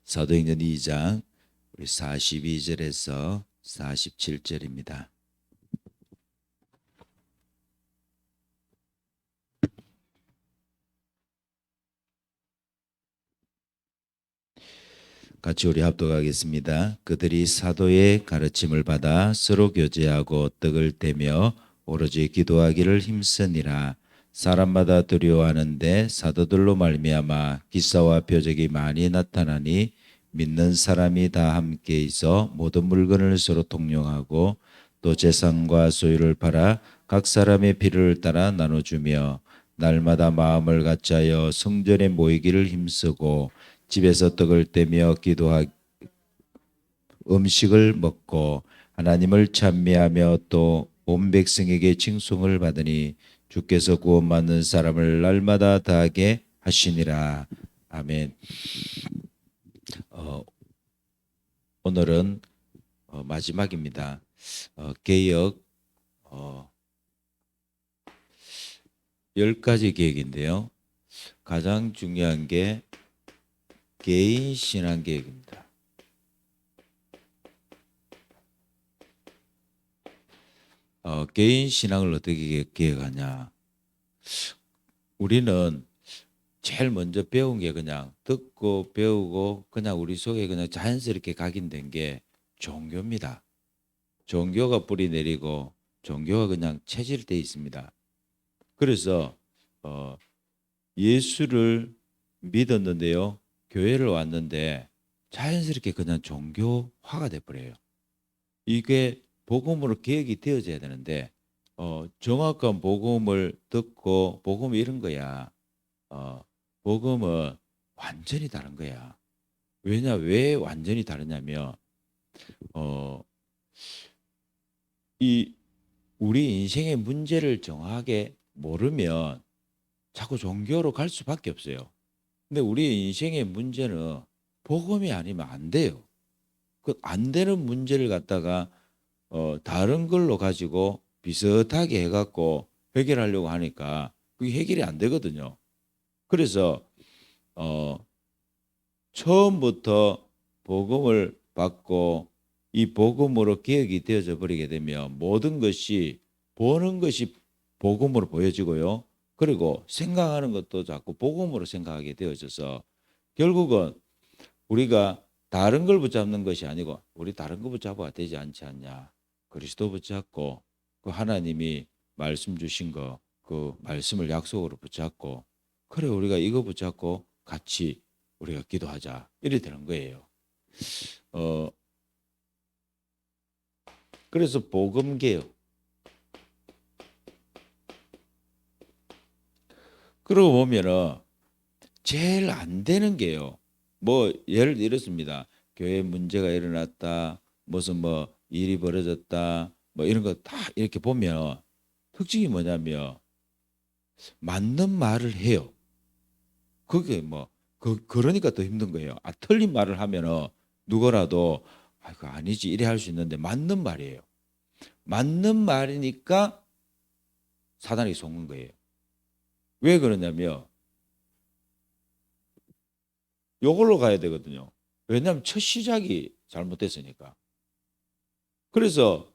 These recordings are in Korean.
사도행전 2장 우리 42절에서 47절입니다. 같이 우리 합독하겠습니다. 그들이 사도의 가르침을 받아 서로 교제하고 떡을 떼며 오로지 기도하기를 힘쓰니라. 사람마다 두려워하는데 사도들로 말미암아 기사와 표적이 많이 나타나니 믿는 사람이 다 함께 있어 모든 물건을 서로 통용하고 또 재산과 소유를 팔아 각 사람의 필요를 따라 나눠주며 날마다 마음을 같이하여 성전에 모이기를 힘쓰고 집에서 떡을 떼며 기도하 음식을 먹고 하나님을 찬미하며 또 온 백성에게 칭송을 받으니 주께서 구원받는 사람을 날마다 다하게 하시니라. 아멘. 오늘은 마지막입니다. 개역 10가지 계획인데요. 가장 중요한 게 개인 신앙 계획입니다. 개인 신앙을 어떻게 계획하냐? 우리는 제일 먼저 배운 게 그냥 듣고 배우고 그냥 우리 속에 그냥 자연스럽게 각인된 게 종교입니다. 종교가 뿌리 내리고 종교가 그냥 체질돼 있습니다. 그래서 예수를 믿었는데요. 교회를 왔는데 자연스럽게 그냥 종교화가 돼버려요. 이게 복음으로 개혁이 되어져야 되는데 정확한 복음을 듣고 복음 이런 거야. 복음은 완전히 다른 거야. 왜 완전히 다르냐면 이 우리 인생의 문제를 정확하게 모르면 자꾸 종교로 갈 수밖에 없어요. 근데 우리 인생의 문제는 복음이 아니면 안 돼요. 그 안 되는 문제를 갖다가 다른 걸로 가지고 비슷하게 해갖고 해결하려고 하니까 그게 해결이 안 되거든요. 그래서 처음부터 복음을 받고 이 복음으로 개혁이 되어져 버리게 되면 모든 것이 보는 것이 복음으로 보여지고요. 그리고 생각하는 것도 자꾸 복음으로 생각하게 되어져서 결국은 우리가 다른 걸 붙잡는 것이 아니고 우리 다른 거 붙잡아야 되지 않지 않냐. 그리스도 붙잡고 그 하나님이 말씀 주신 거 그 말씀을 약속으로 붙잡고 그래 우리가 이거 붙잡고 같이 우리가 기도하자 이래 되는 거예요. 그래서 복음 개혁. 그러고 보면은 제일 안 되는 게요. 뭐 예를 들었습니다. 교회 문제가 일어났다. 무슨 뭐 일이 벌어졌다. 뭐 이런 거 다 이렇게 보면 특징이 뭐냐면 맞는 말을 해요. 그게 뭐 그러니까 더 힘든 거예요. 틀린 말을 하면은 누구라도 그거 아니지 이래 할 수 있는데 맞는 말이에요. 맞는 말이니까 사단이 속는 거예요. 왜 그러냐면 요걸로 가야 되거든요. 왜냐하면 첫 시작이 잘못됐으니까. 그래서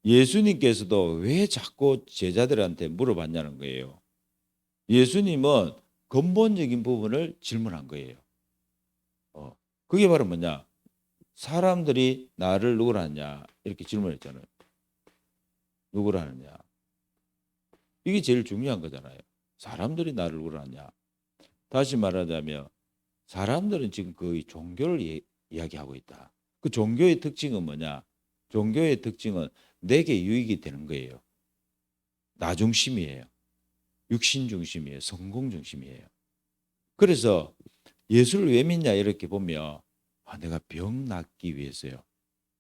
예수님께서도 왜 자꾸 제자들한테 물어봤냐는 거예요. 예수님은 근본적인 부분을 질문한 거예요. 그게 바로 뭐냐? 사람들이 나를 누구라 하냐? 이렇게 질문했잖아요. 누구라 하느냐? 이게 제일 중요한 거잖아요. 사람들이 나를 누구라 하냐? 다시 말하자면 사람들은 지금 거의 종교를 이야기하고 있다. 그 종교의 특징은 뭐냐? 종교의 특징은 내게 유익이 되는 거예요. 나 중심이에요. 육신 중심이에요. 성공 중심이에요. 그래서 예수를 왜 믿냐 이렇게 보면 내가 병 낫기 위해서요.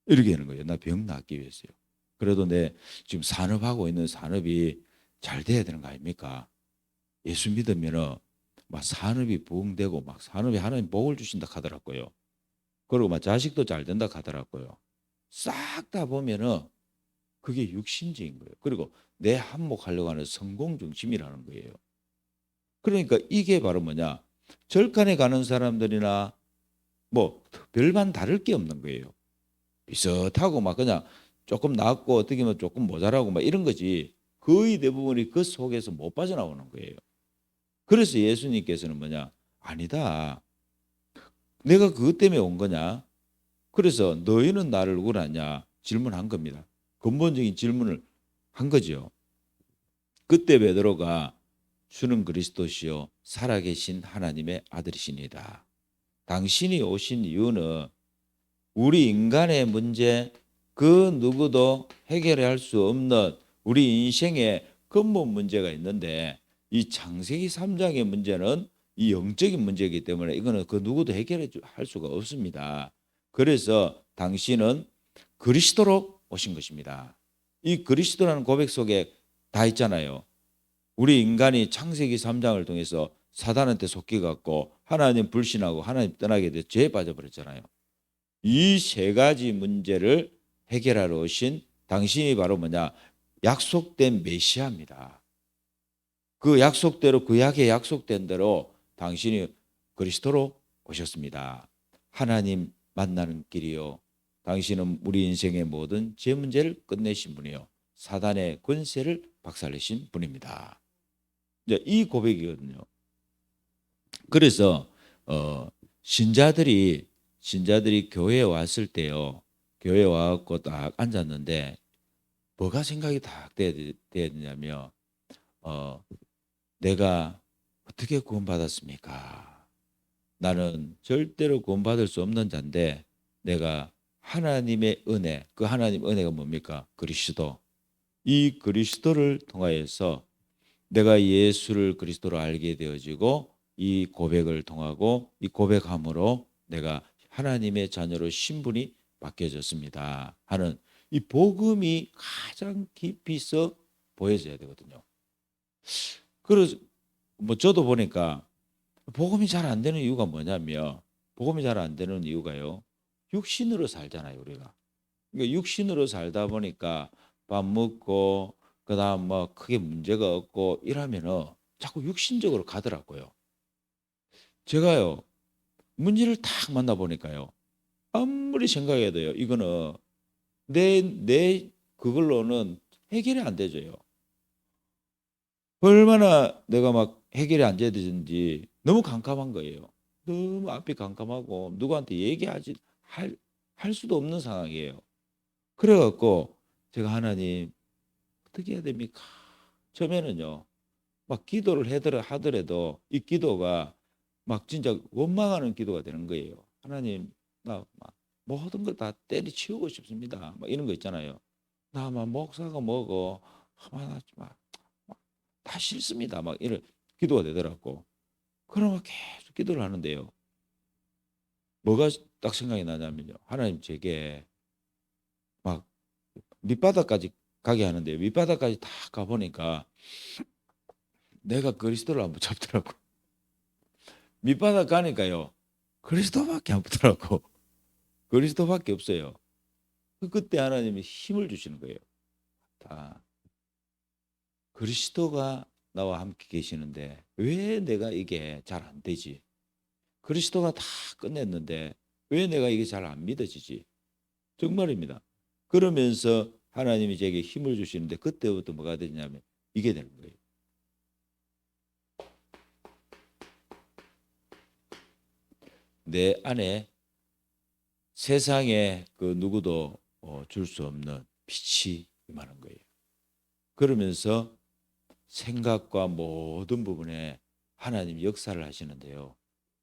이렇게 하는 거예요. 나 병 낫기 위해서요. 그래도 내 지금 산업하고 있는 산업이 잘 돼야 되는 거 아닙니까? 예수 믿으면은 막 산업이 부흥되고 막 산업이 하나님 복을 주신다 하더라고요. 그리고 막 자식도 잘 된다 하더라고요. 싹 다 보면은 그게 육신적인 거예요. 그리고 내 한몫하려고 하는 성공 중심이라는 거예요. 그러니까 이게 바로 뭐냐? 절간에 가는 사람들이나 뭐 별반 다를 게 없는 거예요. 비슷하고 막 그냥 조금 낫고 어떻게 보면 조금 모자라고 막 이런 거지. 거의 대부분이 그 속에서 못 빠져나오는 거예요. 그래서 예수님께서는 뭐냐? 아니다. 내가 그것 때문에 온 거냐? 그래서 너희는 나를 누구라 하냐? 질문한 겁니다. 근본적인 질문을 한 거죠. 그때 베드로가 주는 그리스도시요 살아계신 하나님의 아들이시니다. 당신이 오신 이유는 우리 인간의 문제, 그 누구도 해결할 수 없는 우리 인생의 근본 문제가 있는데, 이 창세기 3장의 문제는 이 영적인 문제이기 때문에 이거는 그 누구도 해결할 수가 없습니다. 그래서 당신은 그리스도로 오신 것입니다. 이 그리스도라는 고백 속에 다 있잖아요. 우리 인간이 창세기 3장을 통해서 사단한테 속기갖고 하나님 불신하고 하나님 떠나게 돼 죄에 빠져버렸잖아요. 이 세 가지 문제를 해결하러 오신 당신이 바로 뭐냐? 약속된 메시아입니다. 그 약속대로, 그 약에 약속된 대로 당신이 그리스도로 오셨습니다. 하나님 만나는 길이요. 당신은 우리 인생의 모든 죄 문제를 끝내신 분이요. 사단의 권세를 박살내신 분입니다. 이제 이 고백이거든요. 그래서 신자들이 교회에 왔을 때요. 교회에 와갖고 딱 앉았는데 뭐가 생각이 딱 돼야 되냐면 내가 어떻게 구원받았습니까? 나는 절대로 구원받을 수 없는 자인데 내가 하나님의 은혜, 그 하나님 은혜가 뭡니까? 그리스도. 이 그리스도를 통하여서 내가 예수를 그리스도로 알게 되어지고 이 고백을 통하고 이 고백함으로 내가 하나님의 자녀로 신분이 바뀌어졌습니다 하는 이 복음이 가장 깊이서 보여져야 되거든요. 그래서 뭐 저도 보니까 복음이 잘 안 되는 이유가 뭐냐면, 복음이 잘 안 되는 이유가요, 육신으로 살잖아요 우리가. 그러니까 육신으로 살다 보니까 밥 먹고 그다음 뭐 크게 문제가 없고 이러면은 자꾸 육신적으로 가더라고요. 제가요 문제를 딱 만나 보니까요 아무리 생각해도요 이거는 내 그걸로는 해결이 안 되죠. 얼마나 내가 막 해결이 안 되든지 너무 깜깜한 거예요. 너무 앞이 깜깜하고 누구한테 얘기하지 할 수도 없는 상황이에요. 그래갖고 제가 하나님 어떻게 해야 됩니까? 처음에는요 막 기도를 하더라도 이 기도가 막 진짜 원망하는 기도가 되는 거예요. 하나님 나 막 모든 걸 다 때려치우고 싶습니다. 막 이런 거 있잖아요. 나 막 목사가 뭐고 다 싫습니다. 막 이런 기도가 되더라고. 그러면 계속 기도를 하는데요. 뭐가 딱 생각이 나냐면요. 하나님 제게 막 밑바닥까지 가게 하는데 밑바닥까지 다 가보니까 내가 그리스도를 안 붙잡더라고. 밑바닥 가니까요. 그리스도밖에 안 붙더라고. 그리스도밖에 없어요. 그때 하나님이 힘을 주시는 거예요. 다 그리스도가 나와 함께 계시는데 왜 내가 이게 잘 안 되지? 그리스도가 다 끝냈는데 왜 내가 이게 잘 안 믿어지지? 정말입니다. 그러면서 하나님이 제게 힘을 주시는데 그때부터 뭐가 되냐면 이게 되는 거예요. 내 안에 세상에 그 누구도 줄 수 없는 빛이 임하는 거예요. 그러면서 생각과 모든 부분에 하나님 역사를 하시는데요.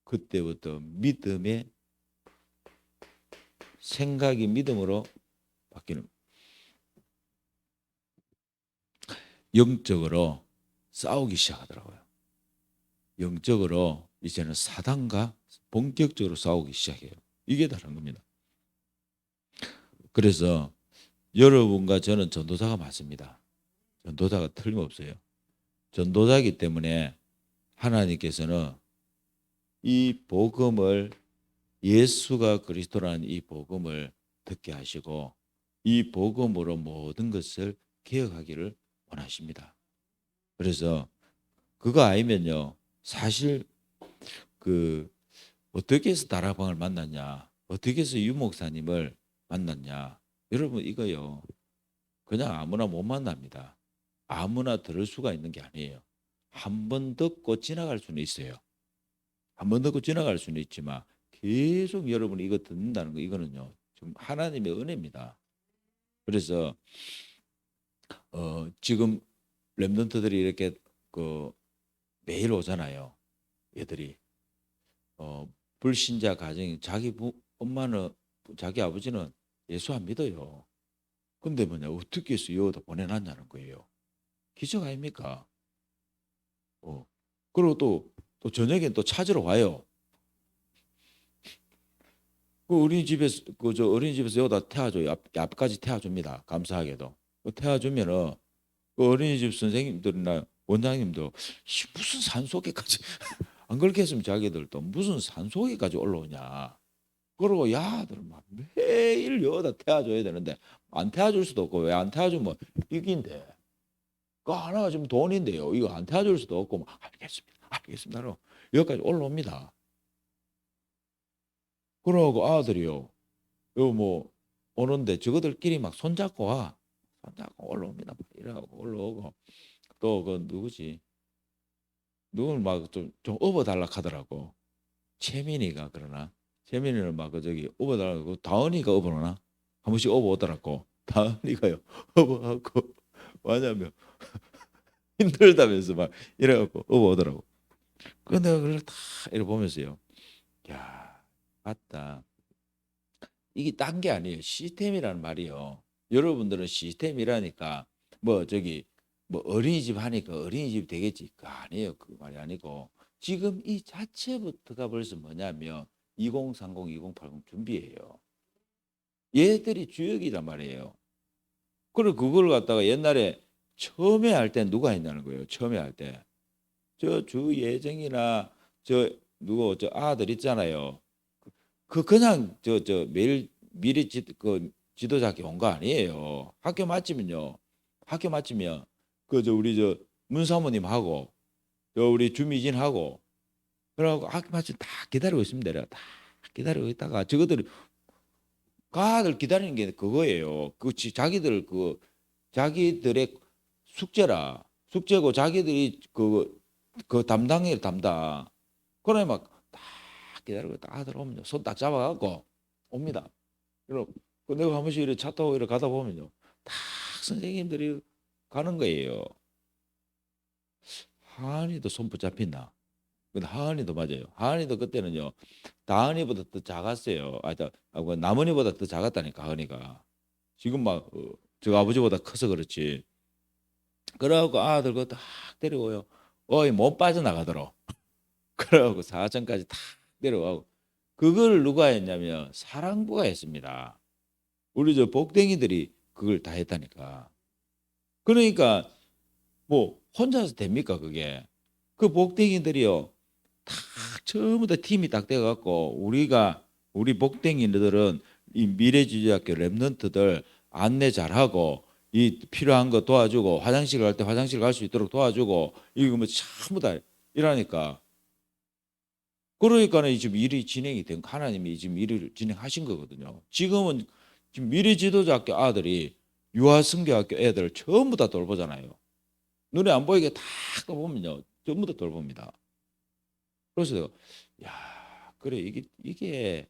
그때부터 믿음의 생각이 믿음으로 바뀌는, 영적으로 싸우기 시작하더라고요. 영적으로 이제는 사단과 본격적으로 싸우기 시작해요. 이게 다른 겁니다. 그래서 여러분과 저는 전도자가 맞습니다. 전도자가 틀림없어요. 전도자이기 때문에 하나님께서는 이 복음을, 예수가 그리스도라는 이 복음을 듣게 하시고 이 복음으로 모든 것을 개혁하기를 원하십니다. 그래서 그거 아니면요 사실 그 어떻게 해서 다락방을 만났냐? 어떻게 해서 유 목사님을 만났냐? 여러분 이거요. 그냥 아무나 못 만납니다. 아무나 들을 수가 있는 게 아니에요. 한 번 듣고 지나갈 수는 있어요. 한 번 듣고 지나갈 수는 있지만 계속 여러분이 이거 듣는다는 거 이거는요. 좀 하나님의 은혜입니다. 그래서 지금 렘넌트들이 이렇게 그 매일 오잖아요. 얘들이 불신자 가정이 엄마는 자기 아버지는 예수 안 믿어요. 근데 뭐냐 어떻게 해서 여기다 보내놨냐는 거예요. 기적 아닙니까? 어. 그리고 또 저녁엔 또 찾으러 와요. 그 어린이집에서 저 어린이집에서 여기다 태워줘요. 앞까지 태워줍니다. 감사하게도 태워주면은 그 어린이집 선생님들이나 원장님도 무슨 산속에까지 안 그렇게 했으면 자기들도 무슨 산속에까지 올라오냐. 그러고 야들 막 매일 여기다 태워줘야 되는데 안 태워줄 수도 없고 왜 안 태워주면 이긴데 그 하나가 지금 돈인데요. 이거 안 태워줄 수도 없고 막 알겠습니다로 여기까지 올라옵니다. 그러고 아들이요. 요 뭐 오는데 저거들끼리 막 손잡고 와. 손잡고 올라옵니다. 이래갖고 올라오고 또 그 누구지? 누굴 막 좀 업어달라 하더라고. 채민이가 그러나 채민이는 막 그 저기 업어달라고 다은이가 업어오나 한 번씩 업어오더라고. 다은이가요 업어갖고 뭐냐면 힘들다면서 막 이래갖고 업어오더라고. 그 내가 그걸 다 이렇게 보면서요. 야 맞다. 이게 딴 게 아니에요. 시스템이라는 말이요. 여러분들은 시스템이라니까 뭐 저기 뭐 어린이집 하니까 어린이집 되겠지. 그거 아니에요. 그 말이 아니고 지금 이 자체부터가 벌써 뭐냐면 2030, 2080 준비예요. 얘들이 주역이란 말이에요. 그리고 그걸 갖다가 옛날에 처음에 할 때 누가 했냐는 거예요. 처음에 할 때. 저 주예정이나 저 누구 저 아들 있잖아요. 그냥 매일 미리 지도자께 온 거 아니에요. 학교 마치면요. 학교 마치면 그 저 우리 저 문사모님하고 저 우리 주미진하고 그러고 학교 마치면 다 기다리고 있습니다. 내가 다 기다리고 있다가 저거들이 가들 기다리는 게 그거예요. 자기들 자기들의 숙제라 숙제고 자기들이 그 담당이에요 담당. 그래 막 딱 기다리고 다들 오면요. 손 딱 잡아갖고 옵니다. 그럼 내가 한 번씩 이렇게 차 타고 이렇게 가다 보면요. 딱 선생님들이 가는 거예요. 하은이도 손 붙잡힌다. 근데 하은이도 맞아요. 하은이도 그때는요. 다은이보다 더 작았어요. 그 남은이보다 더 작았다니까 하은이가. 지금 막 저 아버지보다 커서 그렇지. 그래갖고 아들 그거 딱 데리고요. 어이 못 빠져나가더라. 그래갖고 사천까지 탁 데려가고 그걸 누가 했냐면 사랑부가 했습니다. 우리 저 복댕이들이 그걸 다 했다니까. 그러니까 뭐 혼자서 됩니까 그게? 그 복댕이들이요. 다 전부 다 팀이 딱 돼갖고 우리 복댕이들은 이 미래지주학교 랩런트들 안내 잘하고 이 필요한 거 도와주고 화장실 갈 때 화장실 갈 수 있도록 도와주고 이거 뭐 전부 다 이러니까 그러니까는 지금 일이 진행이 된 하나님이 지금 일을 진행하신 거거든요. 지금은 지금 미래지도자학교 아들이 유아성교학교 애들 전부 다 돌보잖아요. 눈에 안 보이게 다 보면요 전부 다 돌봅니다. 그래서 내가 야 그래 이게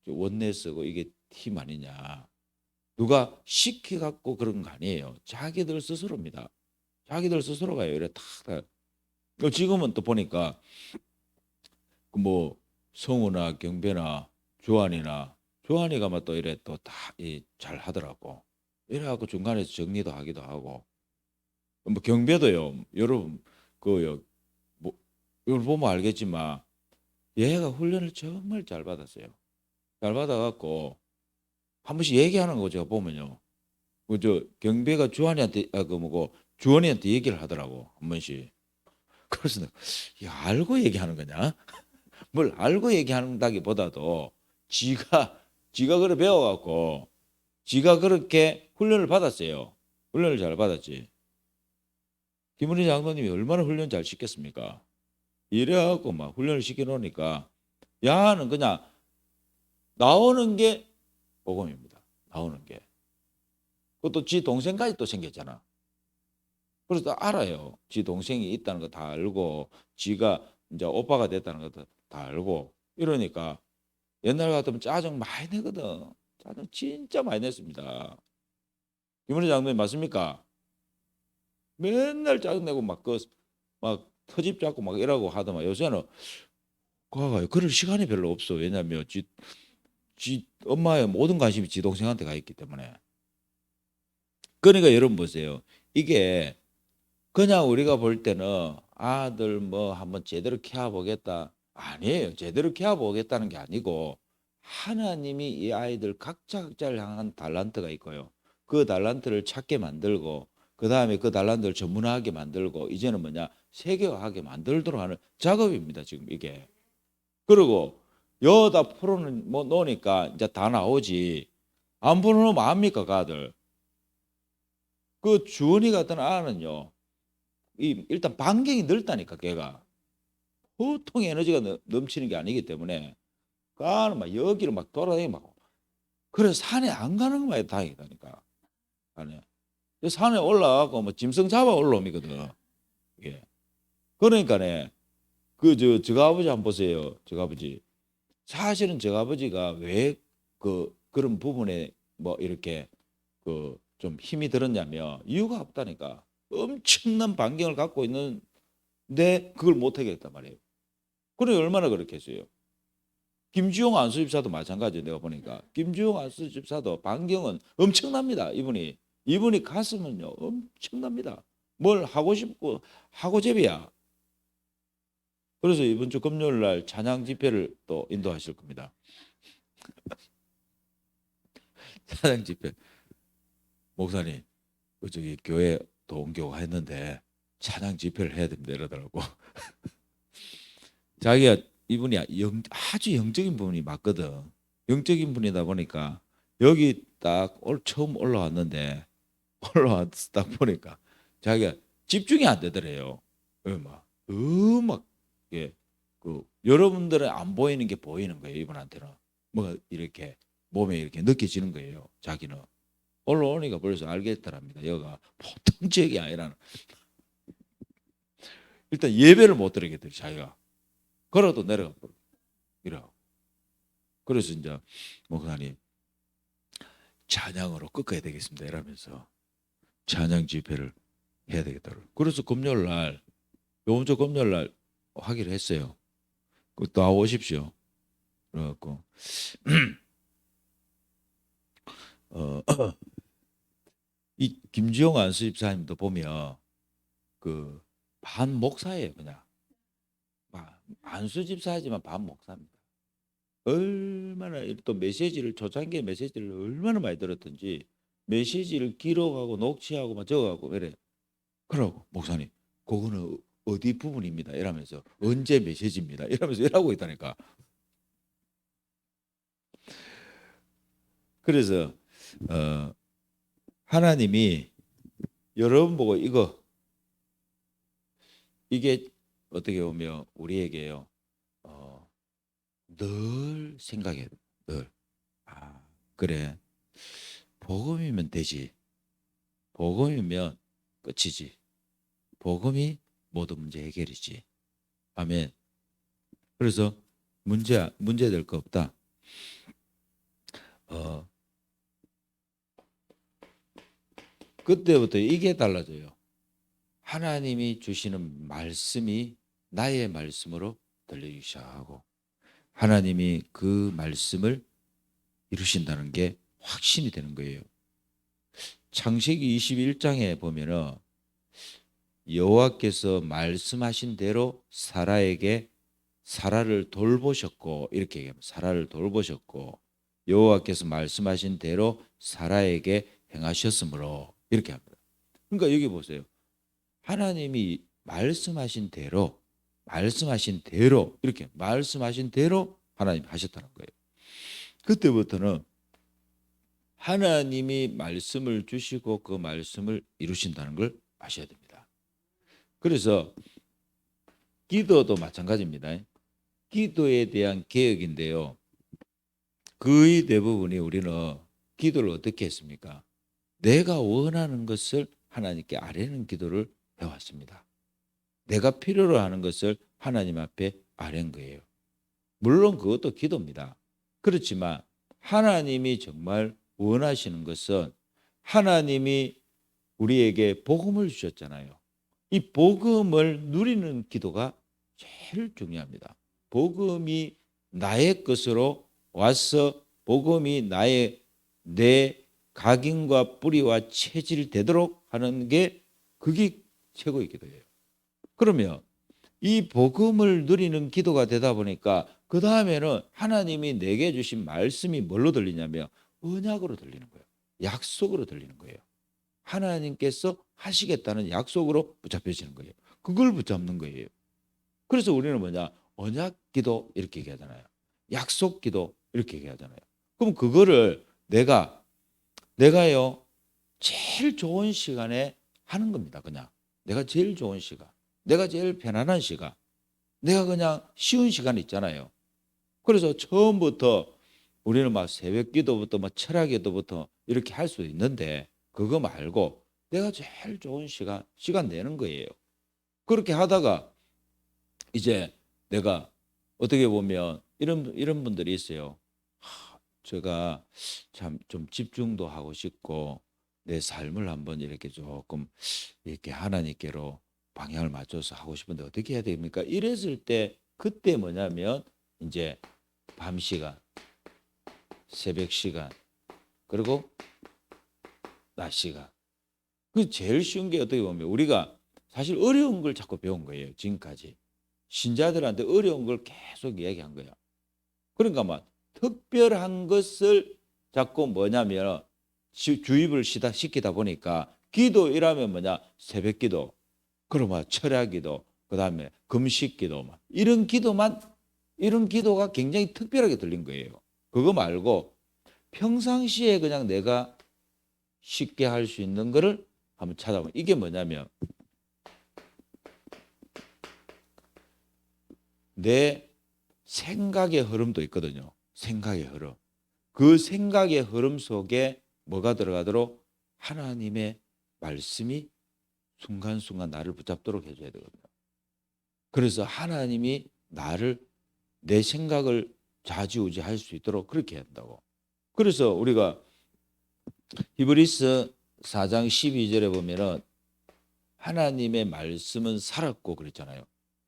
원내스고 이게 팀 아니냐. 누가 시켜갖고 그런 거 아니에요. 자기들 스스로입니다. 자기들 스스로가 이래 탁. 지금은 또 보니까 그 뭐 성우나 경배나 조한이가 막 또 이래 또 다 잘 하더라고. 이래갖고 중간에서 정리도 하기도 하고. 뭐 경배도요. 여러분 그요 뭐 이걸 보면 알겠지만 얘가 훈련을 정말 잘 받았어요. 잘 받아갖고 한 번씩 얘기하는 거 제가 보면요. 그 저 경배가 주한이한테 그 뭐고 주원이한테 얘기를 하더라고 한 번씩. 그래서 내가 야 알고 얘기하는 거냐? 뭘 알고 얘기한다기보다도 지가 그래 배워갖고 지가 그렇게 훈련을 받았어요. 훈련을 잘 받았지. 김은희 장로님이 얼마나 훈련 잘 시켰습니까? 이래갖고 막 훈련을 시켜놓으니까 야는 그냥 나오는 게 복음입니다. 나오는 게. 그것도 지 동생까지 또 생겼잖아. 그래서 알아요. 지 동생이 있다는 거 다 알고 지가 이제 오빠가 됐다는 것도 다 알고 이러니까 옛날 같으면 짜증 많이 내거든. 짜증 진짜 많이 냈습니다. 김은희 장로님 맞습니까? 맨날 짜증내고 막 터집 잡고 막 이러고 하더만 요새는 그거가 그럴 시간이 별로 없어. 왜냐면 지 엄마의 모든 관심이 지 동생한테 가 있기 때문에. 그러니까 여러분 보세요. 이게 그냥 우리가 볼 때는 아들 뭐 한번 제대로 키워보겠다. 아니에요. 제대로 키워보겠다는 게 아니고 하나님이 이 아이들 각자를 향한 달란트가 있고요. 그 달란트를 찾게 만들고 그다음에 그 달란트를 전문화하게 만들고 이제는 뭐냐 세계화하게 만들도록 하는 작업입니다. 지금 이게. 그리고 여다 풀어는 뭐 놓으니까 이제 다 나오지. 안 풀어놓으면 압니까, 가들. 그 주원이 같은 아는요. 일단 반경이 넓다니까 걔가. 보통 에너지가 넘치는 게 아니기 때문에 까는 막 여기를 막 돌아다니고 막 그래서 산에 안 가는 것만 다행이다니까. 산에. 산에 올라가고 뭐 짐승 잡아 올라오거든. 이게. 그러니까네. 저 아버지 한번 보세요. 저 아버지. 사실은 저 아버지가 왜 그런 부분에 뭐 이렇게 좀 힘이 들었냐면 이유가 없다니까. 엄청난 반경을 갖고 있는데 그걸 못하게 했단 말이에요. 그래 얼마나 그렇게 했어요. 김주용 안수집사도 마찬가지예요. 내가 보니까 김주용 안수집사도 반경은 엄청납니다. 이분이 가슴은요 엄청납니다. 뭘 하고 싶고 하고 제비야. 그래서 이번 주 금요일 날 찬양 집회를 또 인도하실 겁니다. 찬양 집회. 목사님, 저기 교회 또 옮겨가 했는데 찬양 집회를 해야 됩니다. 이러더라고. 자기가 이분이 아주 영적인 분이 맞거든. 영적인 분이다 보니까 여기 딱 처음 올라왔는데 올라와서 딱 보니까 자기가 집중이 안 되더래요. 막 예, 여러분들은 안 보이는 게 보이는 거예요. 이분한테는 뭐 이렇게 몸에 이렇게 느껴지는 거예요. 자기는 올라오니까 벌써 알겠더랍니다. 여가 보통 지역이 아니라는. 일단 예배를 못 드리겠대 자기가. 걸어도 내려가 버려. 이러. 그래서 이제 목사님 찬양으로 꺾어야 되겠습니다. 이러면서 찬양 집회를 해야 되겠다고. 그래서 금요일 날 요번 주 금요일 날 하기로 했어요. 또 나오십시오. 그래갖고 어, 이 김지용 안수집사님도 보면 반 목사예요 그냥. 안수집사지만 반 목사입니다. 얼마나 또 메시지를 초창기에 메시지를 얼마나 많이 들었던지 메시지를 기록하고 녹취하고 막 적어가고 이래. 그러고 목사님 그거는 어디 부분입니다. 이러면서 언제 메시지입니다. 이러면서 일하고 있다니까. 그래서 하나님이 여러분 보고 이게 어떻게 보면 우리에게요 늘 생각해 늘 그래 복음이면 되지. 복음이면 끝이지. 복음이 모든 문제 해결이지. 아멘. 그래서 문제될 거 없다. 그때부터 이게 달라져요. 하나님이 주시는 말씀이 나의 말씀으로 들리기 시작하고 하나님이 그 말씀을 이루신다는 게 확신이 되는 거예요. 창세기 21장에 보면은 여호와께서 말씀하신 대로 사라를 돌보셨고 이렇게 얘기합니다. 사라를 돌보셨고 여호와께서 말씀하신 대로 사라에게 행하셨으므로 이렇게 합니다. 그러니까 여기 보세요. 하나님이 말씀하신 대로 이렇게 말씀하신 대로 하나님이 하셨다는 거예요. 그때부터는 하나님이 말씀을 주시고 그 말씀을 이루신다는 걸 아셔야 됩니다. 그래서 기도도 마찬가지입니다. 기도에 대한 개혁인데요. 거의 대부분이 우리는 기도를 어떻게 했습니까? 내가 원하는 것을 하나님께 아뢰는 기도를 해왔습니다. 내가 필요로 하는 것을 하나님 앞에 아뢰는 거예요. 물론 그것도 기도입니다. 그렇지만 하나님이 정말 원하시는 것은 하나님이 우리에게 복음을 주셨잖아요. 이 복음을 누리는 기도가 제일 중요합니다. 복음이 나의 것으로 와서 복음이 내 각인과 뿌리와 체질 되도록 하는 게 그게 최고의 기도예요. 그러면 이 복음을 누리는 기도가 되다 보니까 그 다음에는 하나님이 내게 주신 말씀이 뭘로 들리냐면 언약으로 들리는 거예요. 약속으로 들리는 거예요. 하나님께서 하시겠다는 약속으로 붙잡혀지는 거예요. 그걸 붙잡는 거예요. 그래서 우리는 뭐냐? 언약 기도 이렇게 얘기하잖아요. 약속 기도 이렇게 얘기하잖아요. 그럼 그거를 내가요 제일 좋은 시간에 하는 겁니다. 그냥 내가 제일 좋은 시간, 내가 제일 편안한 시간, 내가 그냥 쉬운 시간 있잖아요. 그래서 처음부터 우리는 막 새벽 기도부터 막 철학 기도부터 이렇게 할 수 있는데 그거 말고 내가 제일 좋은 시간 내는 거예요. 그렇게 하다가 이제 내가 어떻게 보면 이런 분들이 있어요. 제가 참 좀 집중도 하고 싶고 내 삶을 한번 이렇게 조금 이렇게 하나님께로 방향을 맞춰서 하고 싶은데 어떻게 해야 됩니까? 이랬을 때 그때 뭐냐면 이제 밤 시간, 새벽 시간, 그리고 낮 시간. 그 제일 쉬운 게 어떻게 보면 우리가 사실 어려운 걸 자꾸 배운 거예요. 지금까지. 신자들한테 어려운 걸 계속 이야기한 거야. 그러니까 막 특별한 것을 자꾸 뭐냐면 주입을 시키다 보니까 기도 이라면 뭐냐? 새벽 기도, 그러면 철야 기도, 그다음에 금식 기도 이런 기도가 굉장히 특별하게 들린 거예요. 그거 말고 평상시에 그냥 내가 쉽게 할 수 있는 거를 한번 찾아보면 이게 뭐냐면 내 생각의 흐름도 있거든요. 생각의 흐름. 그 생각의 흐름 속에 뭐가 들어가도록 하나님의 말씀이 순간순간 나를 붙잡도록 해줘야 되거든요. 그래서 하나님이 내 생각을 좌지우지할 수 있도록 그렇게 한다고. 그래서 우리가 히브리서 4장 12절에 보면은 하나님의 말씀은 살았고 그랬잖아요.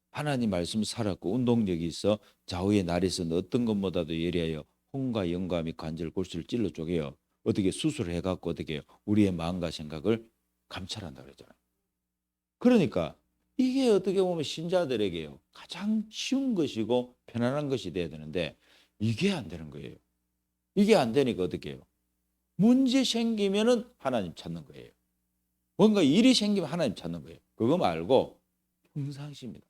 하나님 말씀 살았고 운동력이 있어 좌우의 날에서는 어떤 것보다도 예리하여 혼과 영과 및 관절 골수를 찔러 쪼개요. 어떻게 수술을 해갖고 어떻게 우리의 마음과 생각을 감찰한다 그랬잖아요. 그러니까 이게 어떻게 보면 신자들에게요 가장 쉬운 것이고 편안한 것이 돼야 되는데 이게 안 되는 거예요. 이게 안 되니까 어떻게 해요? 문제 생기면은 하나님 찾는 거예요. 뭔가 일이 생기면 하나님 찾는 거예요. 그거 말고 평상시입니다.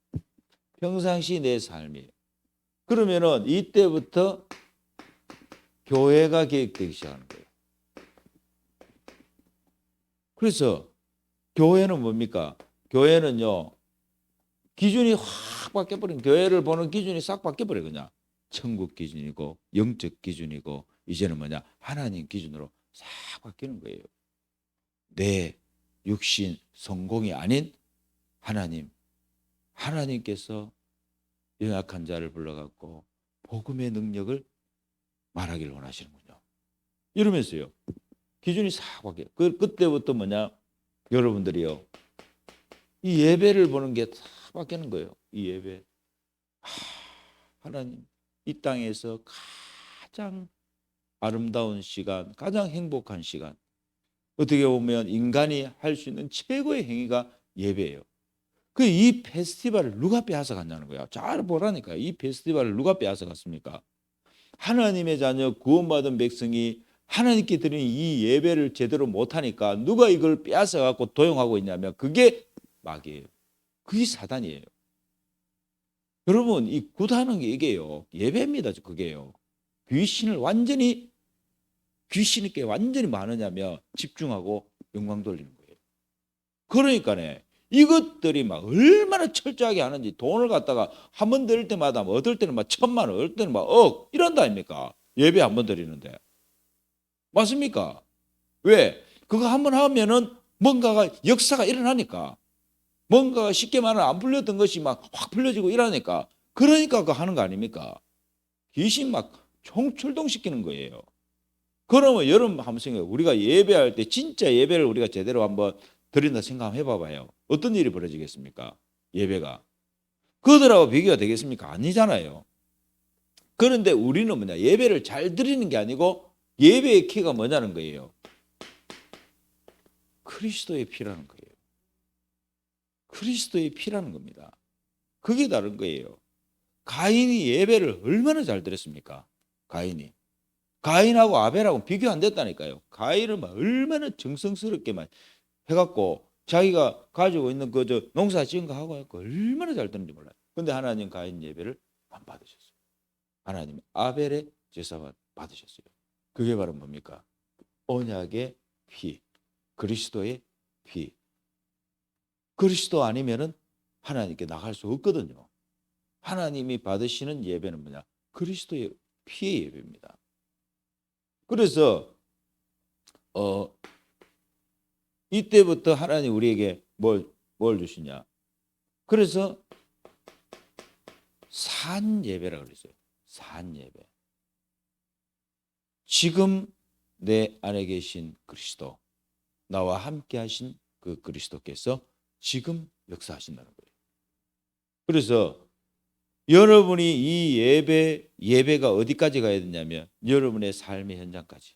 평상시 내 삶이에요. 그러면은 이때부터 교회가 계획되기 시작하는 거예요. 그래서 교회는 뭡니까? 교회는요 기준이 확 바뀌어버린 교회를 보는 기준이 싹 바뀌어버려요. 그냥 천국 기준이고 영적 기준이고 이제는 뭐냐 하나님 기준으로 싹 바뀌는 거예요. 내 육신 성공이 아닌 하나님께서 연약한 자를 불러갖고 복음의 능력을 말하기를 원하시는군요. 이러면서요 기준이 싹 바뀌어요. 그때부터 뭐냐 여러분들이요 이 예배를 보는 게 다 바뀌는 거예요. 이 예배 하나님 이 땅에서 가장 아름다운 시간, 가장 행복한 시간. 어떻게 보면 인간이 할 수 있는 최고의 행위가 예배예요. 그 이 페스티벌을 누가 빼앗아갔냐는 거야. 잘 보라니까. 이 페스티벌을 누가 빼앗아갔습니까? 하나님의 자녀 구원받은 백성이 하나님께 드리는 이 예배를 제대로 못하니까 누가 이걸 빼앗아갖고 도용하고 있냐면 그게 마귀예요. 그게 사단이에요. 여러분 이 굿하는 게 이게요. 예배입니다. 그게요. 귀신에게 완전히 많으냐면 집중하고 영광 돌리는 거예요. 그러니까네 이것들이 막 얼마나 철저하게 하는지 돈을 갖다가 한 번 드릴 때마다 뭐 어떨 때는 막 1,000만 원, 어떨 때는 막 억 이런다 아닙니까? 예배 한 번 드리는데. 맞습니까? 왜? 그거 한 번 하면은 뭔가가 역사가 일어나니까. 뭔가가 쉽게 말하면 안 풀렸던 것이 막 확 풀려지고 이러니까. 그러니까 그거 하는 거 아닙니까? 귀신 막 총출동시키는 거예요. 그러면 여러분 한번 생각해. 우리가 예배할 때 진짜 예배를 우리가 제대로 한번 드린다 생각 해봐봐요. 어떤 일이 벌어지겠습니까? 예배가. 그들하고 비교가 되겠습니까? 아니잖아요. 그런데 우리는 뭐냐? 예배를 잘 드리는 게 아니고 예배의 키가 뭐냐는 거예요. 그리스도의 피라는 거예요. 그리스도의 피라는 겁니다. 그게 다른 거예요. 가인이 예배를 얼마나 잘 드렸습니까? 가인이. 가인하고 아벨하고 비교 안 됐다니까요. 가인은 막 얼마나 정성스럽게만 해갖고 자기가 가지고 있는 그 저 농사 지은 거 하고 해갖고 얼마나 잘 드는지 몰라요. 근데 하나님 가인 예배를 안 받으셨어요. 하나님 아벨의 제사만 받으셨어요. 그게 바로 뭡니까? 언약의 피, 그리스도의 피. 그리스도 아니면은 하나님께 나갈 수 없거든요. 하나님이 받으시는 예배는 뭐냐? 그리스도의 피의 예배입니다. 그래서 이때부터 하나님 우리에게 뭘 주시냐? 그래서 산 예배라고 그랬어요. 산 예배. 지금 내 안에 계신 그리스도, 나와 함께 하신 그 그리스도께서 지금 역사하신다는 거예요. 그래서 여러분이 이 예배가 어디까지 가야 되냐면 여러분의 삶의 현장까지.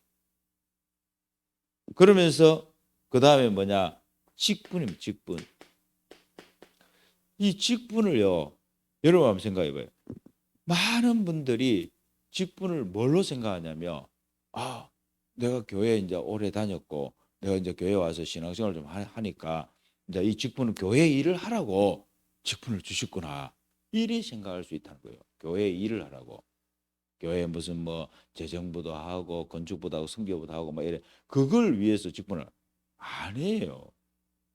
그러면서 그 다음에 뭐냐? 직분입니다. 직분. 이 직분을요. 여러분 한번 생각해 봐요. 많은 분들이 직분을 뭘로 생각하냐면 내가 교회 이제 오래 다녔고 내가 이제 교회 와서 신앙생활 좀 하니까 이제 이 직분은 교회 일을 하라고 직분을 주셨구나. 이리 생각할 수 있다는 거예요. 교회 일을 하라고. 교회 무슨 뭐 재정부도 하고 건축부도 하고 성교부도 하고 막 이래. 그걸 위해서 직분을 아니에요.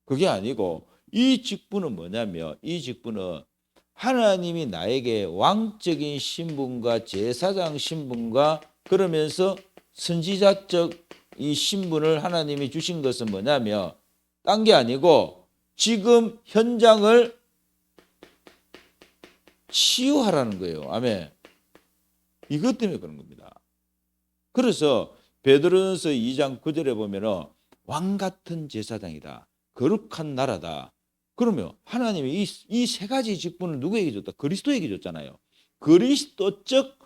그게 아니고 이 직분은 뭐냐면 이 직분은 하나님이 나에게 왕적인 신분과 제사장 신분과 그러면서 선지자적 이 신분을 하나님이 주신 것은 뭐냐면 딴 게 아니고 지금 현장을 치유하라는 거예요. 아멘. 이것 때문에 그런 겁니다. 그래서 베드로전서 2장 9절에 보면은 왕 같은 제사장이다. 거룩한 나라다. 그러면 하나님이 이 세 가지 직분을 누구에게 줬다? 그리스도에게 줬잖아요. 그리스도적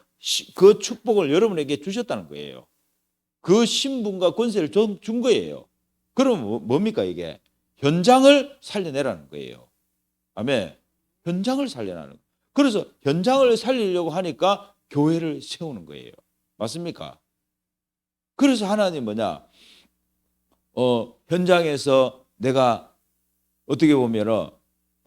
그 축복을 여러분에게 주셨다는 거예요. 그 신분과 권세를 준 거예요. 그럼 뭡니까 이게? 현장을 살려내라는 거예요. 아멘. 현장을 살려내는 거예요. 그래서 현장을 살리려고 하니까 교회를 세우는 거예요. 맞습니까? 그래서 하나님 뭐냐? 현장에서 내가 어떻게 보면은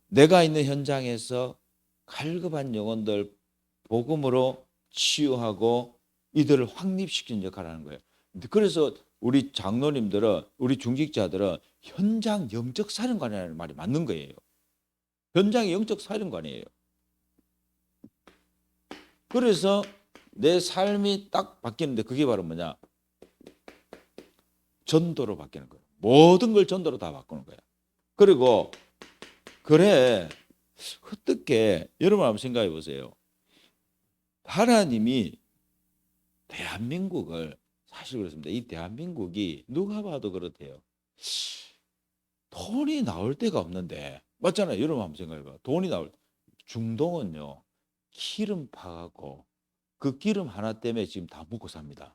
내가 있는 현장에서 갈급한 영혼들 복음으로 치유하고 이들을 확립시키는 역할을 하는 거예요. 그래서 우리 장로님들은 우리 중직자들은 현장 영적 사령관이라는 말이 맞는 거예요. 현장의 영적 사령관이에요. 그래서 내 삶이 딱 바뀌는데 그게 바로 뭐냐? 전도로 바뀌는 거예요. 모든 걸 전도로 다 바꾸는 거예요. 그리고 그래 어떻게 여러분 한번 생각해 보세요. 하나님이 대한민국을 사실 그렇습니다. 이 대한민국이 누가 봐도 그렇대요. 돈이 나올 데가 없는데 맞잖아요. 여러분 한번 생각해 봐. 돈이 나올 중동은요. 기름 파갖고 그 기름 하나 때문에 지금 다 먹고 삽니다.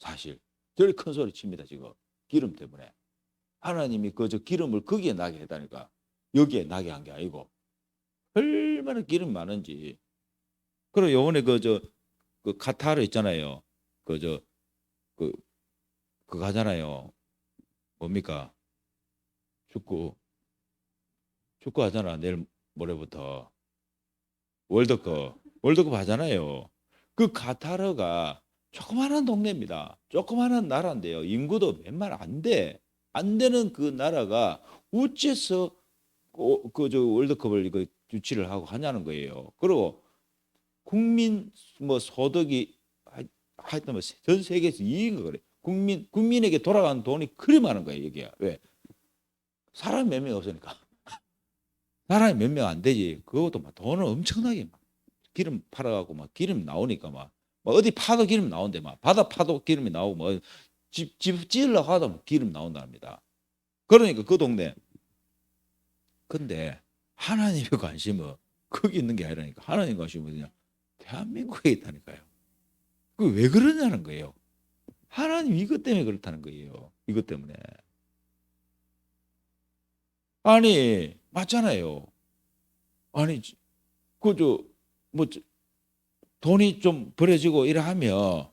사실 제일 큰 소리 칩니다. 지금 기름 때문에 하나님이 그 저 기름을 거기에 나게 했다니까 여기에 나게 한 게 아니고 얼마나 기름 많은지. 그리고 요번에 그 카타르 있잖아요. 그 그거 하잖아요. 뭡니까? 축구 하잖아. 내일 모레부터 월드컵 하잖아요. 그 카타르가 조그마한 동네입니다. 조그마한 나라인데요. 인구도 몇 만 안 되는 그 나라가 어째서 그저 월드컵을 이거 유치를 하고 하냐는 거예요. 그리고 국민 뭐 소득이 하여튼 뭐 전 세계에서 2위가 그래. 국민에게 돌아가는 돈이 그리 많은 거예요, 여기야. 왜? 사람이 몇 명 없으니까. 사람이 몇 명 안 되지. 그것도 막 돈을 엄청나게 막 기름 팔아갖고 막 기름 나오니까 막 어디 파도 기름 나온대 막 바다 파도 기름이 나오고 뭐 집 지으려고 하다 뭐 기름 나온답니다. 그러니까 그 동네. 근데 하나님의 관심은 거기 있는 게 아니라니까. 하나님 관심은 그냥 대한민국에 있다니까요. 그 왜 그러냐는 거예요. 하나님 이것 때문에 그렇다는 거예요. 이것 때문에. 아니 맞잖아요. 아니 그저 뭐 돈이 좀 벌어지고 이래 하면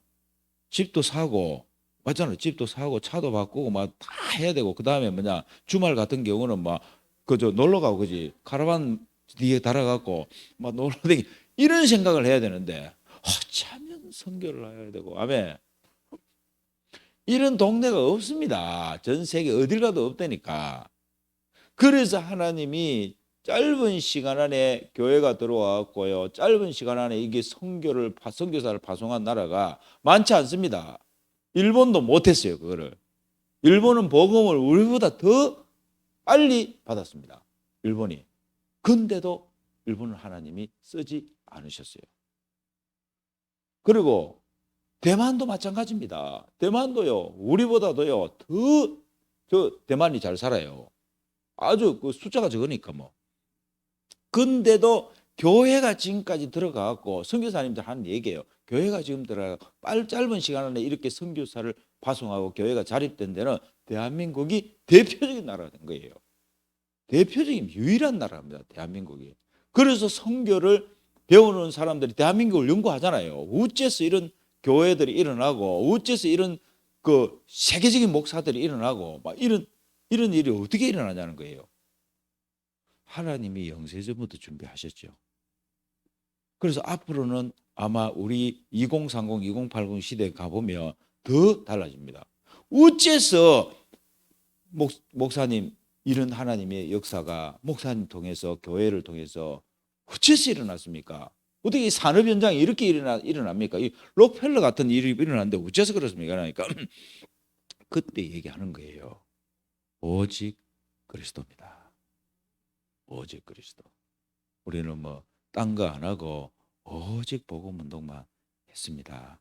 집도 사고 맞잖아요. 집도 사고 차도 바꾸고 막 다 해야 되고 그다음에 뭐냐 주말 같은 경우는 막 그저 놀러 가고 그지 카라반 뒤에 달아갖고 막 놀러 다니 이런 생각을 해야 되는데 어쩌면 선교를 해야 되고 아멘. 이런 동네가 없습니다. 전 세계 어딜 가도 없다니까. 그래서 하나님이 짧은 시간 안에 교회가 들어왔고요. 짧은 시간 안에 이게 선교사를 파송한 나라가 많지 않습니다. 일본도 못했어요, 그거를. 일본은 복음을 우리보다 더 빨리 받았습니다. 일본이. 근데도 일본은 하나님이 쓰지 않으셨어요. 그리고 대만도 마찬가지입니다. 대만도요, 우리보다도요, 대만이 잘 살아요. 아주 그 숫자가 적으니까 뭐. 근데도 교회가 지금까지 들어가고 선교사님들 하는 얘기예요. 교회가 지금 들어가고 짧은 시간 안에 이렇게 선교사를 파송하고 교회가 자립된 데는 대한민국이 대표적인 나라가 된 거예요. 대표적인 유일한 나라입니다. 대한민국이. 그래서 선교를 배우는 사람들이 대한민국을 연구하잖아요. 어째서 이런 교회들이 일어나고 어째서 이런 그 세계적인 목사들이 일어나고 막 이런 일이 어떻게 일어나냐는 거예요. 하나님이 영세전부터 준비하셨죠. 그래서 앞으로는 아마 우리 2030, 2080 시대에 가보면 더 달라집니다. 어째서 목사님 이런 하나님의 역사가 목사님 통해서 교회를 통해서 어째서 일어났습니까? 어떻게 산업 현장이 이렇게 일어납니까? 이 록펠러 같은 일이 일어났는데 어째서 그렇습니까? 그러니까 그때 얘기하는 거예요. 오직 그리스도입니다. 오직 그리스도. 우리는 뭐 딴 거 안 하고 오직 복음 운동만 했습니다.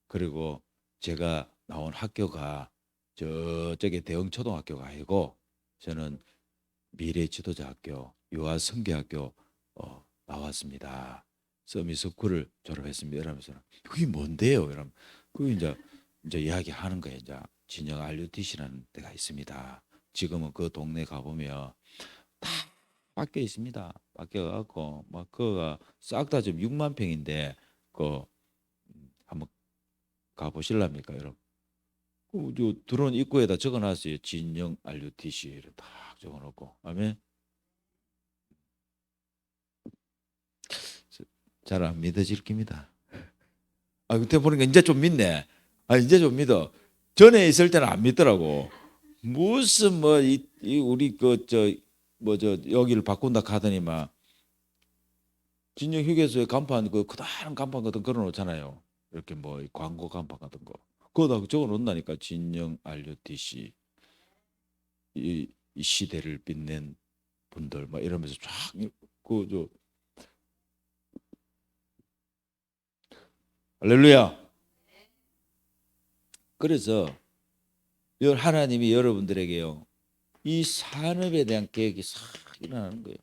그리고 제가 나온 학교가 저쪽에 대형 초등학교가 아니고 저는 미래 지도자 학교 유아성교학교 나왔습니다. 서미스쿨을 졸업했습니다. 이러면서 그게 뭔데요? 이러면 그게 이제 이야기하는 거예요. 이제 진영 RUTC라는 데가 있습니다. 지금은 그 동네 가보면 다 바뀌어 있습니다. 바뀌어 갖고 막 그가 싹 다 지금 6만 평인데 그 한번 가 보실랍니까, 여러분? 그 들어온 입구에다 적어놨어요. 진영 RUTC를 딱 적어놓고. 아멘. 잘 안 믿어질 겁니다. 아, 그때 보니까 이제 좀 믿네. 아, 이제 좀 믿어. 전에 있을 때는 안 믿더라고. 무슨 뭐 우리 여기를 바꾼다 하더니만 진영 휴게소에 간판 그 크다란 간판 같은 거 걸어놓잖아요. 이렇게 뭐 광고 간판 같은 거. 그거다 적어놓는다니까 진영 RUTC 이 시대를 빛낸 분들 막 이러면서 쫙그저 할렐루야. 그래서 하나님이 여러분들에게요 이 산업에 대한 계획이 싹 일어나는 거예요.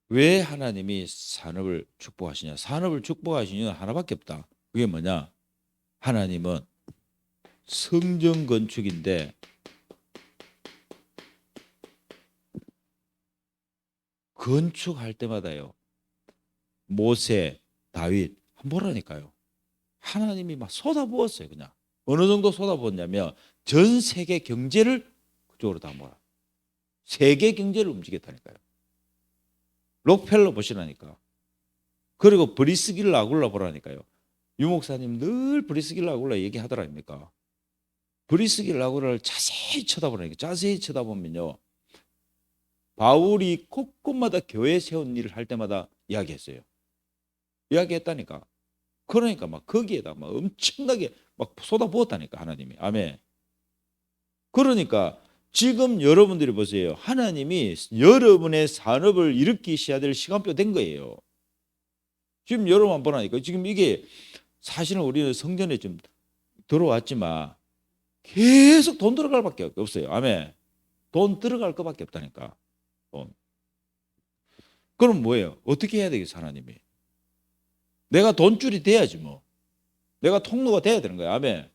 왜 하나님이 산업을 축복하시냐? 산업을 축복하신 이유는 하나밖에 없다. 그게 뭐냐? 하나님은 성전 건축인데 건축할 때마다요. 모세, 다윗 한번 보라니까요. 하나님이 막 쏟아부었어요. 그냥. 어느 정도 쏟아부었냐면 전 세계 경제를 그쪽으로 다 몰아. 세계 경제를 움직였다니까요. 록펠러 보시라니까. 그리고 브리스길 라굴라 보라니까요. 유 목사님 늘 브리스길 라굴라 얘기하더라 아닙니까? 브리스길 라고를 자세히 쳐다보라니까. 자세히 쳐다보면요, 바울이 곳곳마다 교회 세운 일을 할 때마다 이야기했어요. 이야기했다니까. 그러니까 막 거기에다 막 엄청나게 막 쏟아부었다니까, 하나님이. 아멘. 그러니까 지금 여러분들이 보세요. 하나님이 여러분의 산업을 일으키셔야 될 시간표 된 거예요. 지금 여러분 보라니까. 지금 이게 사실은 우리는 성전에 좀 들어왔지만 계속 돈 들어갈 밖에 없어요. 아멘. 돈 들어갈 것밖에 없다니까. 돈. 그럼 뭐예요? 어떻게 해야 되겠어, 하나님이? 내가 돈줄이 돼야지 뭐. 내가 통로가 돼야 되는 거야. 아멘.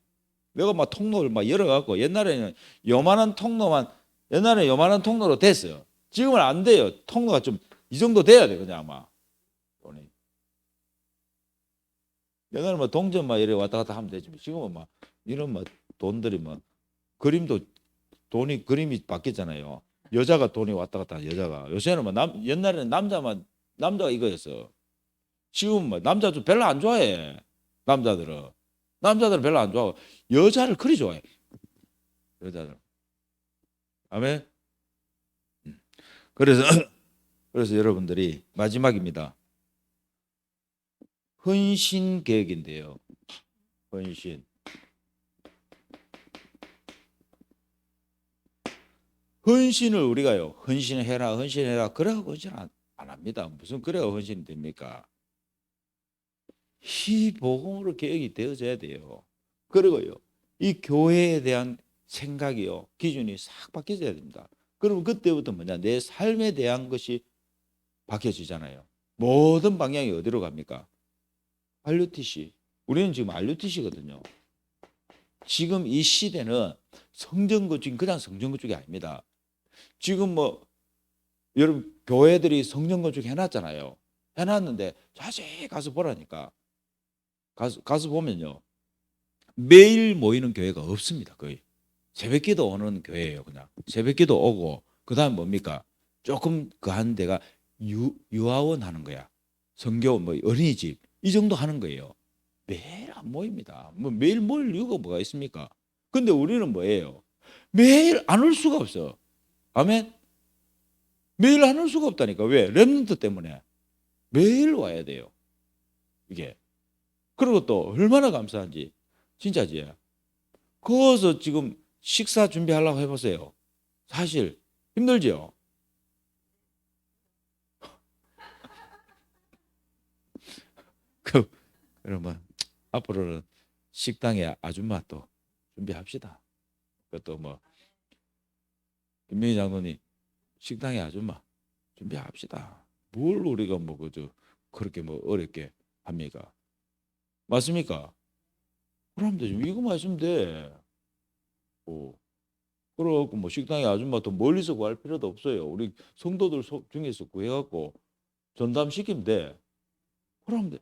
내가 막 통로를 막 열어갖고 옛날에는 요만한 통로만, 옛날에 요만한 통로로 됐어요. 지금은 안 돼요. 통로가 좀 이 정도 돼야 돼, 그냥 아마. 돈이. 옛날에 뭐 동전 막 이래 왔다 갔다 하면 되지. 지금은 막 이런 막 돈들이 막 그림도 돈이 그림이 바뀌었잖아요. 여자가 돈이 왔다 갔다 하는 여자가. 요새는 뭐 옛날에는 남자가 이거였어. 지금 뭐 남자도 별로 안 좋아해. 남자들은 별로 안 좋아하고 여자를 그리 좋아해. 여자들. 아멘. 그래서 그래서 여러분들이 마지막입니다. 헌신 계획인데요. 헌신. 헌신을 우리가요. 헌신해라. 그래갖고 헌신 안 합니다. 무슨 그래야 헌신이 됩니까? 이 복음으로 계획이 되어져야 돼요. 그리고요, 이 교회에 대한 생각이요, 기준이 싹 바뀌어져야 됩니다. 그러면 그때부터 뭐냐, 내 삶에 대한 것이 바뀌어지잖아요. 모든 방향이 어디로 갑니까? RUTC. 우리는 지금 RUTC거든요. 지금 이 시대는 성전건축이 그냥 성전건축이 아닙니다. 지금 뭐 여러분 교회들이 성전건축 해놨잖아요. 해놨는데 자세히 가서 보라니까. 가서 보면요, 매일 모이는 교회가 없습니다. 거의 새벽기도 오는 교회예요. 그냥 새벽기도 오고 그다음 뭡니까? 조금 그 한 데가 유아원 하는 거야. 성교 뭐 어린이집 이 정도 하는 거예요. 매일 안 모입니다. 뭐 매일 모일 이유가 뭐가 있습니까? 근데 우리는 뭐예요? 매일 안 올 수가 없어. 아멘. 매일 안 올 수가 없다니까. 왜? 렘넌트 때문에 매일 와야 돼요. 이게. 그리고 또 얼마나 감사한지. 진짜지. 거기서 지금 식사 준비하려고 해보세요. 사실 힘들죠. 그러면 앞으로는 식당에 아줌마 또 준비합시다. 그것도 뭐 김민희 장로님 식당에 아줌마 준비합시다. 뭘 우리가 뭐 그저 그렇게 뭐 어렵게 합니까? 맞습니까? 그럼 되죠. 이거만 있으면 돼. 그래갖고 뭐 식당에 아줌마 더 멀리서 구할 필요도 없어요. 우리 성도들 중에서 구해갖고 전담시키면 돼. 그러면 돼.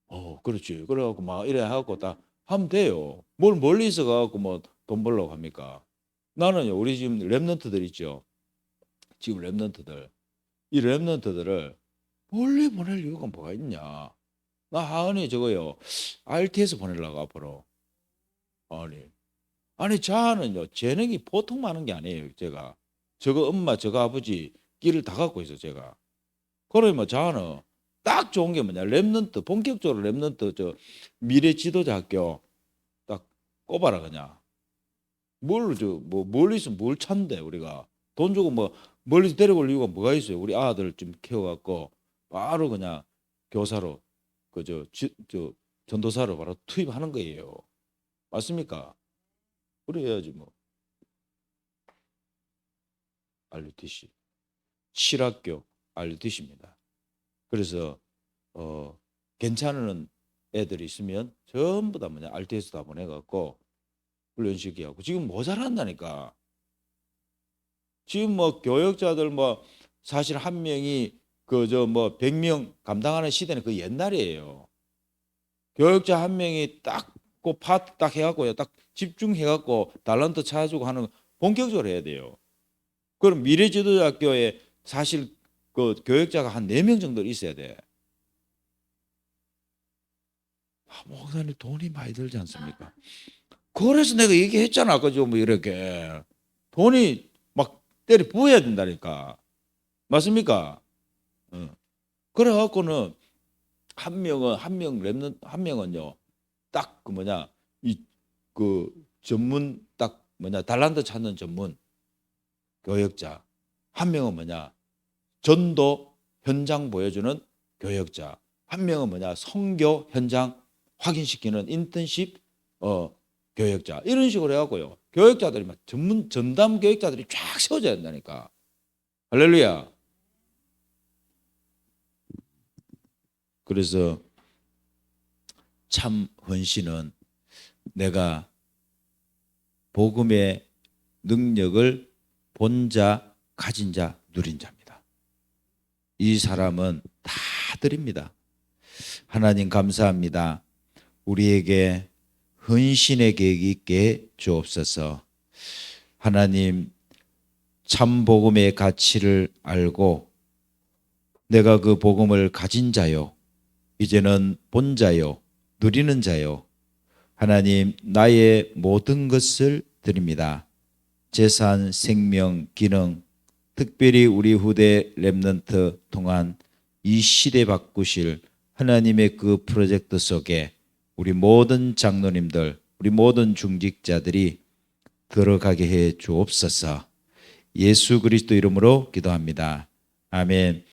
어? 그렇지. 그래갖고 막 이래 하고 다 하면 돼요. 뭘 멀리서 가갖고 뭐 돈 벌려고 합니까? 나는요, 우리 지금 랩런트들 있죠. 지금 랩런트들. 이 랩런트들을 멀리 보낼 이유가 뭐가 있냐. 나 하은이 저거요. RT에서 보내려고 앞으로. 아니 자아는요, 재능이 보통 많은 게 아니에요. 제가 저거 엄마 저거 아버지 끼를 다 갖고 있어 제가. 그러면 자아는 딱 좋은 게 뭐냐, 랩런트, 본격적으로 랩런트 저 미래 지도자 학교 딱 꼽아라. 그냥 뭐 멀리서 뭘 찾는데. 우리가 돈 주고 뭐 멀리서 데려올 이유가 뭐가 있어요? 우리 아들 좀 키워갖고 바로 그냥 교사로 저 전도사로 바로 투입하는 거예요. 맞습니까? 그래야지 뭐. RUTC 칠학교 RUTC입니다. 그래서 괜찮은 애들이 있으면 전부 다 뭐냐, RT에서 다 보내갖고 훈련시키고. 지금 모자란다니까. 지금 뭐 교역자들 뭐 사실 한 명이 그저 뭐 100명 감당하는 시대는 그 옛날이에요. 교역자 한 명이 딱 그 파트 딱 해갖고요, 딱 집중해갖고 달란트 찾아주고 하는 본격적으로 해야 돼요. 그럼 미래지도자학교에 사실 그 교역자가 한 4명 정도 있어야 돼. 목사님 돈이 많이 들지 않습니까? 그래서 내가 얘기했잖아. 그죠? 뭐 이렇게 돈이 막 때려 부어야 된다니까. 맞습니까? 어. 그래갖고는 한 명은요 딱 그 뭐냐 이 그 전문 딱 뭐냐 달란트 찾는 전문 교역자, 한 명은 뭐냐 전도 현장 보여주는 교역자, 한 명은 뭐냐 선교 현장 확인시키는 인턴십 교역자, 이런 식으로 해갖고요 교역자들이 막 전문 전담 교역자들이 쫙 세워져야 된다니까. 할렐루야. 그래서 참 헌신은 내가 복음의 능력을 본 자, 가진 자, 누린 자입니다. 이 사람은 다 드립니다. 하나님 감사합니다. 우리에게 헌신의 계획이 있게 주옵소서. 하나님 참 복음의 가치를 알고 내가 그 복음을 가진 자요, 이제는 본 자요, 누리는 자요, 하나님 나의 모든 것을 드립니다. 재산, 생명, 기능, 특별히 우리 후대 렘넌트 동안 이 시대 바꾸실 하나님의 그 프로젝트 속에 우리 모든 장로님들, 우리 모든 중직자들이 들어가게 해 주옵소서. 예수 그리스도 이름으로 기도합니다. 아멘.